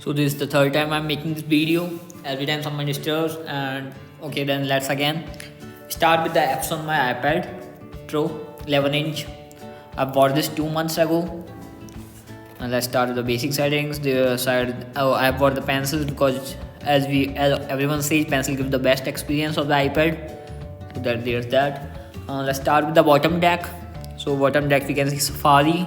So this is the third time I'm making this video. Every time someone disturbs, and okay, then let's again start with the apps on my iPad Pro 11-inch. I bought this 2 months ago. And let's start with the basic settings. The side, I bought the pencils because as everyone says, pencil gives the best experience of the iPad. So that there's that. Let's start with the bottom deck. So bottom deck we can see Safari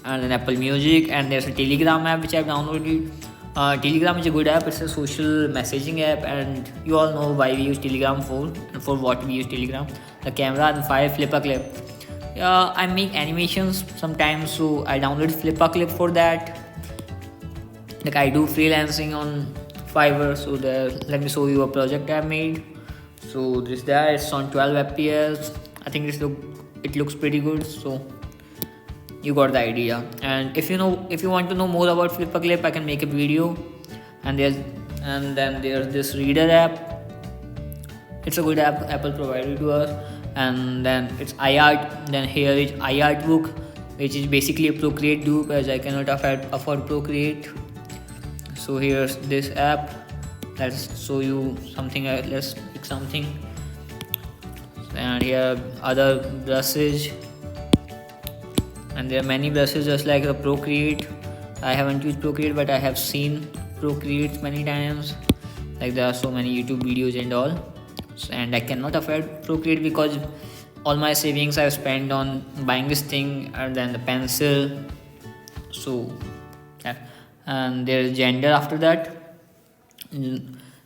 and then Apple Music, and there's a Telegram app which I've downloaded. Telegram is a good app. It's a social messaging app, and you all know why we use Telegram for, and for what we use Telegram. The camera and file Flipper Clip. I make animations sometimes, so I download Flipper Clip for that. Like I do freelancing on Fiverr, so there. Let me show you a project I made. So this there, it's on 12 FPS. I think it looks pretty good. So you got the idea. And if you want to know more about Flipper Clip, I can make a video. And then there's this reader app. It's a good app Apple provided to us. And then it's iArt. Then here is iArtbook, which is basically a Procreate dupe, as I cannot afford Procreate. So here's this app. Let's show you something. Let's pick something. And here other brushes, and there are many brushes just like the Procreate. I haven't used Procreate, but I have seen Procreate many times. Like there are so many YouTube videos and all. And I cannot afford Procreate because all my savings I've spent on buying this thing and then the pencil. So yeah. And there is Gender after that.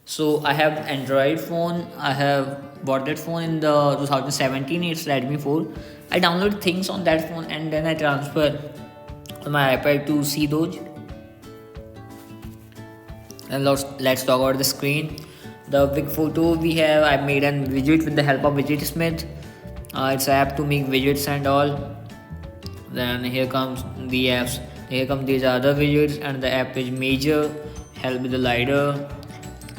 So I have Android phone. I have bought that phone in the 2017. It's Redmi 4. I download things on that phone and then I transfer on my iPad to see those. And let's talk about the screen. The big photo we have, I made a widget with the help of Widget Smith. It's an app to make widgets and all. Then here comes the apps. Here come these other widgets, and the app is Major, help with the lidar.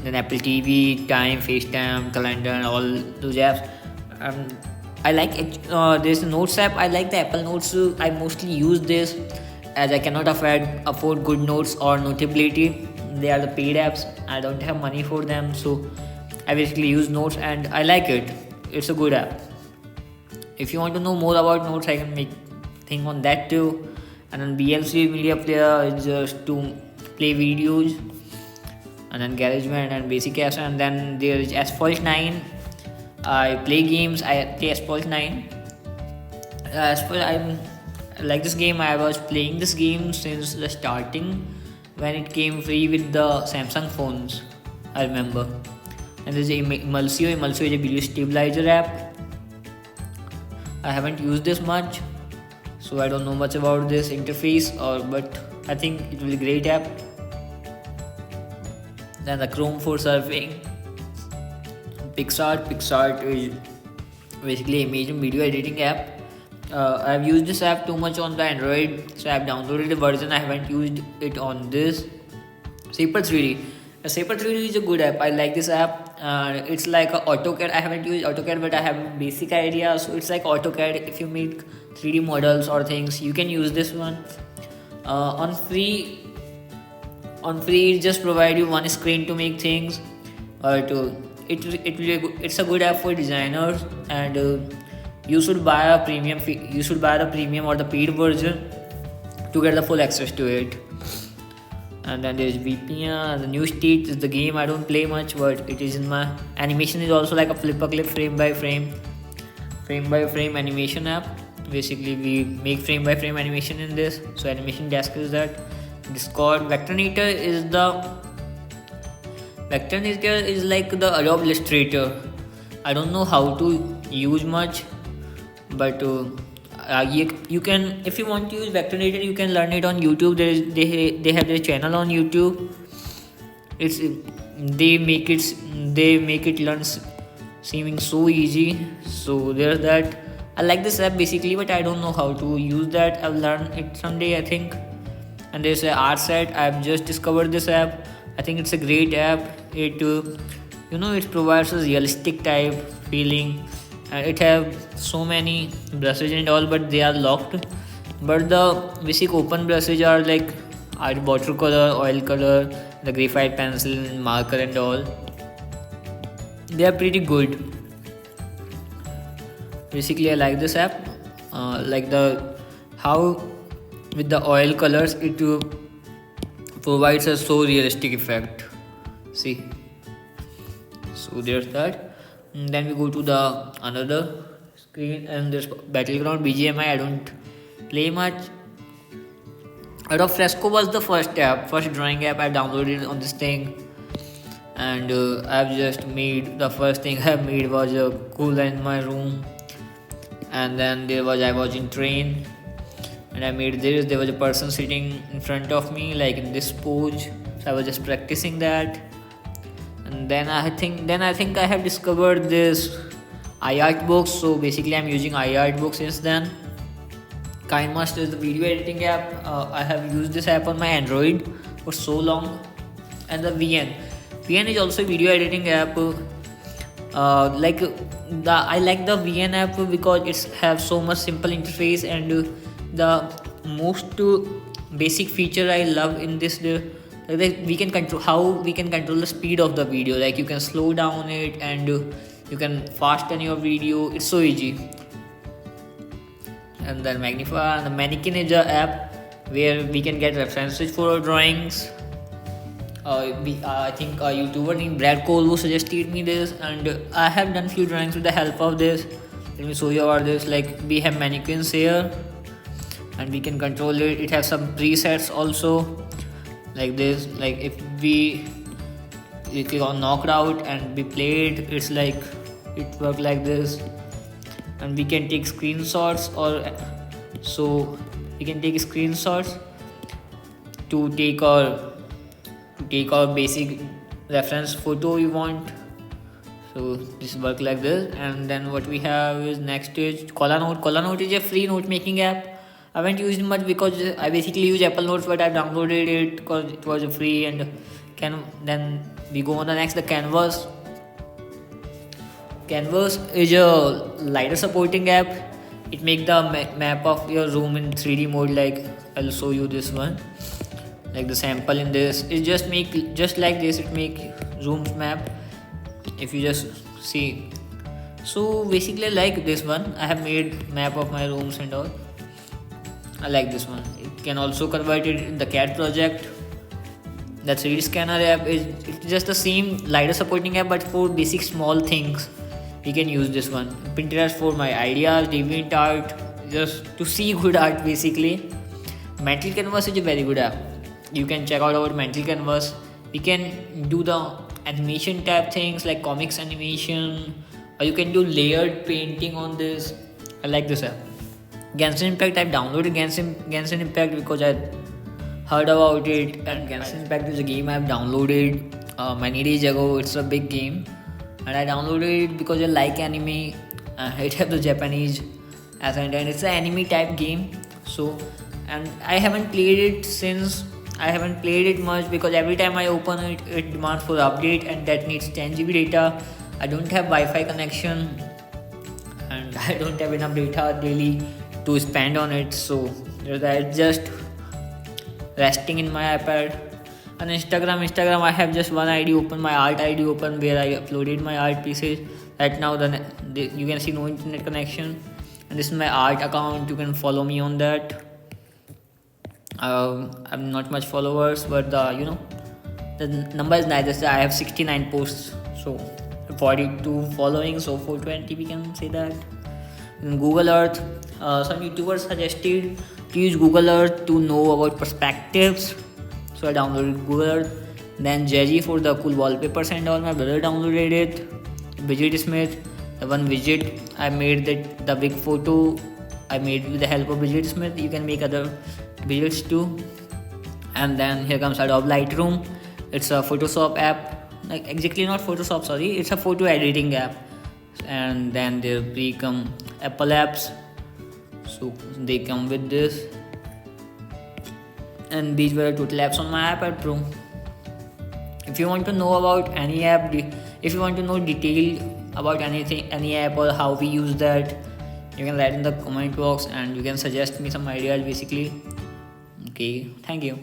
Then Apple TV, Time, FaceTime, Calendar, and all those apps. I like it. There's a Notes app. I like the Apple Notes. I mostly use this as I cannot afford good notes or Notability. They are the paid apps. I don't have money for them, so I basically use Notes, and I like it. It's a good app. If you want to know more about Notes, I can make thing on that too. And then BLC Media Player is just to play videos, and then GarageBand and basic apps. And then there is Asphalt 9. I play games. I play Asphalt 9. I like this game. I was playing this game since the starting when it came free with the Samsung phones, I remember. And there's Emulsio. Emulsio is a video stabilizer app. I haven't used this much, so I don't know much about this interface, but I think it will be a great app. Then the Chrome for surfing. PicsArt is basically a major video editing app. I've used this app too much on the Android, so I've downloaded the version. I haven't used it on this. Saper 3D. Saper 3D is a good app. I like this app. It's like a AutoCAD. I haven't used AutoCAD, but I have a basic idea. So it's like AutoCAD. If you make 3D models or things, you can use this one. On free, it just provide you one screen to make things. It's a good app for designers, and you should buy a premium. You should buy the premium or the paid version to get the full access to it. And then there's VPN. The New State is the game I don't play much, but it is in my animation. Is also like a Flipper Clip frame by frame animation app. Basically, we make frame by frame animation in this. So Animation Desk is that. Discord. Vectornator is like the Adobe Illustrator. I don't know how to use much, but you can, if you want to use Vectornator, you can learn it on YouTube. They have their channel on YouTube. They make it learn seeming so easy. So there's that. I like this app basically, but I don't know how to use that. I'll learn it someday, I think. And there's a ArtSet. I've just discovered this app. I think it's a great app. It provides a realistic type feeling. It have so many brushes and all, but they are locked. But the basic open brushes are art, watercolor, oil color, the graphite pencil, marker and all. They are pretty good. Basically, I like this app. Like the how with the oil colors it provides a so realistic effect. See, so there's that. And then we go to the another screen, and there's Battleground BGMI. I don't play much. Adobe Fresco was the first drawing app I downloaded on this thing, and I've just made the first thing I made was a cooler in my room, and then I was in train, and I made this. There was a person sitting in front of me like in this pose, so I was just practicing that, and then I think I have discovered this iArtBook. So basically, I'm using iArtBook since then. KineMaster is the video editing app. I have used this app on my Android for so long, and the VN is also a video editing app. I like the VN app because it has so much simple interface, and the most basic feature I love in this we can control the speed of the video. Like you can slow down it, and you can fasten your video. It's so easy. And then Magnify, the Mannequin is an app where we can get references for our drawings. I think a YouTuber named Brad Cole who suggested me this, and I have done few drawings with the help of this. Let me show you about this. Like we have mannequins here, and we can control it. It has some presets also, like this. Like if we click on knocked out and we play it, it's like it works like this. And we can take screenshots, to take our basic reference photo we want. So this work like this. And then what we have is next is Colanote. Colanote is a free note making app. I haven't used it much because I basically use Apple Notes, but I downloaded it because it was free. And then we go on the next, the Canvas. Canvas is a lighter supporting app. It makes the map of your room in 3D mode. Like I'll show you this one. Like the sample in this, it just like this. It make rooms map. If you just see, so basically I like this one. I have made map of my rooms and all. I like this one. It can also convert it in the CAD project. The 3D scanner app it's just the same lighter supporting app, but for basic small things we can use this one. Pinterest for my ideas, DeviantArt just to see good art basically. Mental Canvas is a very good app. You can check out our Mental Canvas. We can do the animation type things like comics animation, or you can do layered painting on this. I like this app. Genshin Impact, I've downloaded Genshin Impact because I heard about it, and Genshin Impact is a game I've downloaded many days ago. It's a big game, and I downloaded it because I like anime. It has the Japanese accent, and it's an anime type game. So, and I haven't played it much because every time I open it, it demands for update, and that needs 10 GB data. I don't have Wi-Fi connection, and I don't have enough data daily to spend on it. So I'm just resting in my iPad. And Instagram, I have just one ID open, my art ID open, where I uploaded my art pieces. Right now, you can see no internet connection, and this is my art account. You can follow me on that. I'm not much followers, but the number is nice. I have 69 posts, so 42 following, so 420 we can say that. In Google Earth, some YouTubers suggested to use Google Earth to know about perspectives, so I downloaded Google Earth. Then Jazzy for the cool wallpapers and all. My brother downloaded it. Widget Smith, the one widget I made, the big photo I made with the help of Widget Smith. You can make other widgets too. And then here comes Adobe Lightroom. It's a Photoshop app, like exactly not Photoshop, sorry, it's a photo editing app. And then there become Apple apps, so they come with this. And these were the total apps on my iPad Pro. If you want to know about any app, if you want to know detail about any app or how we use that, you can write in the comment box, and you can suggest me some ideas basically. Okay, thank you.